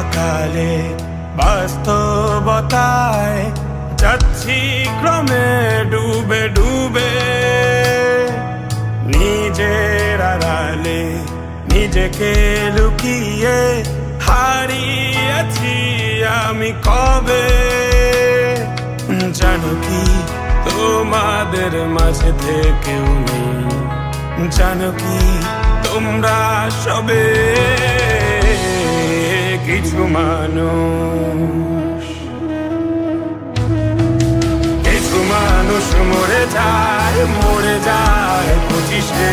সকালে বাস্তবতায় যাচ্ছি ক্রমে ডুবে ডুবে, নিজের আড়ালে নিজেকে লুকিয়ে হারিয়েছি আমি কবে। জানো কি তোমাদের মাঝে থেকেও নেই, জানো কি তোমরা সবে কিছু মানুষ, কিছু মানুষ মরে যায় 25-এ,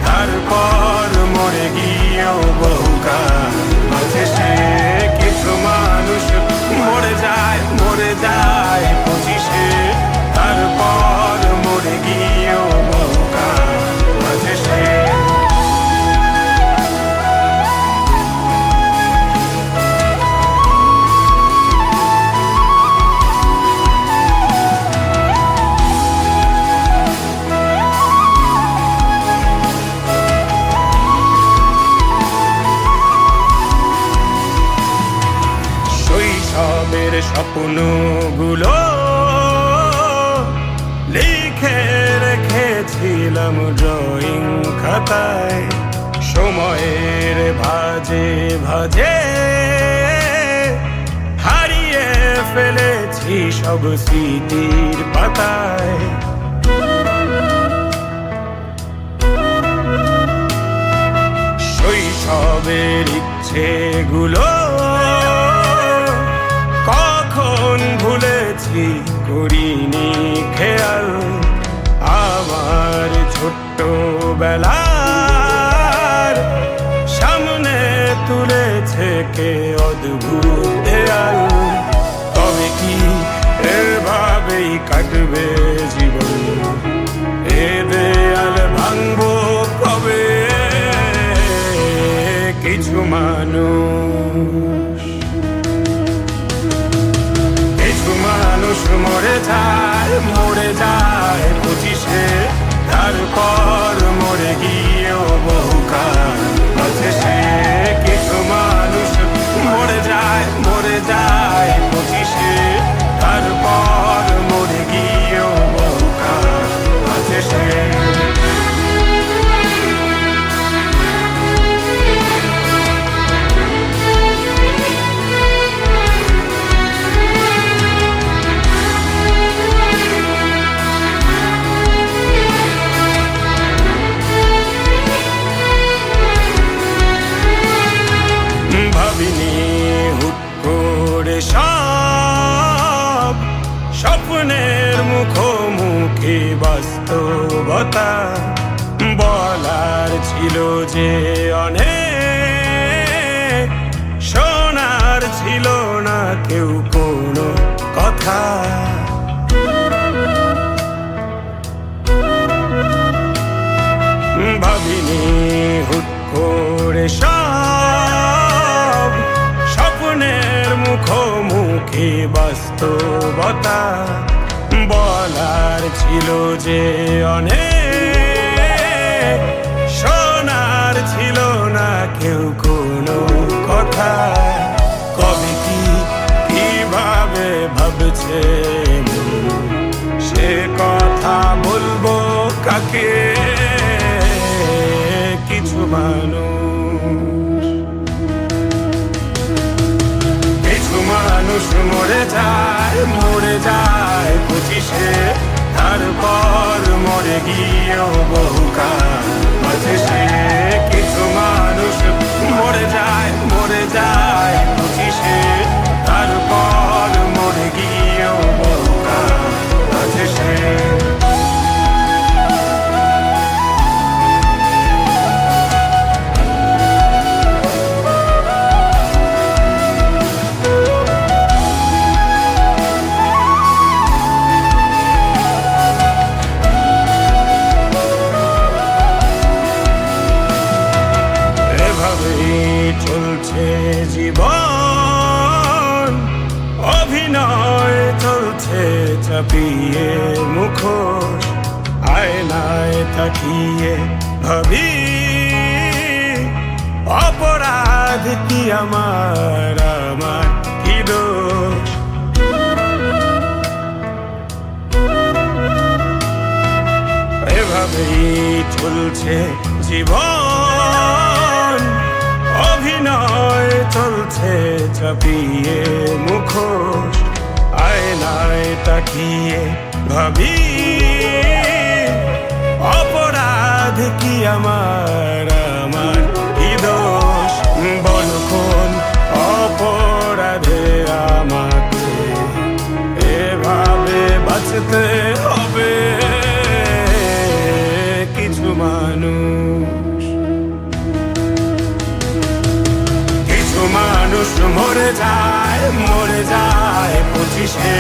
তারপর মরে গিয়েও বহুকাল বাঁচে সে। কিছু মানুষ মরে যায় 25-এ, তারপর মরে গিয়েও বহুকাল বাঁচে সে। শৈশবের স্বপ্নগুলো লিখে রেখেছিলাম ড্রয়িং খাতায়, সময়ের ভাজে ভাজে হারিয়ে ফেলেছি সব স্মৃতির পাতায়। শৈশবের ইচ্ছেগুলো কখন ভুলেছি করিনি খেয়াল, আমার ছোট্ট বেলার সামনে তুলেছে কে অদ্ভুত দেয়াল। তবে কি এভাবেই কাটবে জীবন, এ দেয়াল ভাঙবো কবে? কিছু মানুষ, কিছু মানুষ মরে যায় 25-এ, তারপর মরে গিয়েও বহুকাল বাঁচে সে। কিছু মানুষ মরে যায় 25-এ, তারপর মরে গিয়েও বহুকাল বাঁচে সে। ভাবিনি হুট করে সব স্বপ্নের মুখোমুখি বাস্তবতা, বলার ছিল যে অনেক, শোনার ছিল না কেউ কোনো কথা। ভাবিনি হুট করে সব স্বপ্নের মুখোমুখি বাস্তবতা, বলার ছিল যে অনেক, শোনার ছিল না কেউ কোনো কথা। কবে কি কিভাবে ভাবছে সে কথা বলবো কাকে? কিছু মানুষ, কিছু মানুষ মরে যায় 25-এ, তারপর মরে গিয়েও বহুকাল বাঁচে সে। কিছু মানুষ মরে যায় 25-এ, তারপর মরে গিয়েও বহুকাল বাঁচে সে। চলছে জীবন, অভিনয় চলছে চাপিয়ে মুখোশ, আয়নায় তাকিয়ে ভাবি অপরাধ কি আমার কি দোষ? এভাবেই চলছে জীবন, অভিনয় চলছে চাপিয়ে মুখোশ। আয়নায় তাকিয়ে ভাবি অপরাধ কি আমার কি দোষ? বলো কোন অপরাধে আমাকে এভাবে বাঁচতে হবে? কিছু মানুষ মরে যায় 25-এ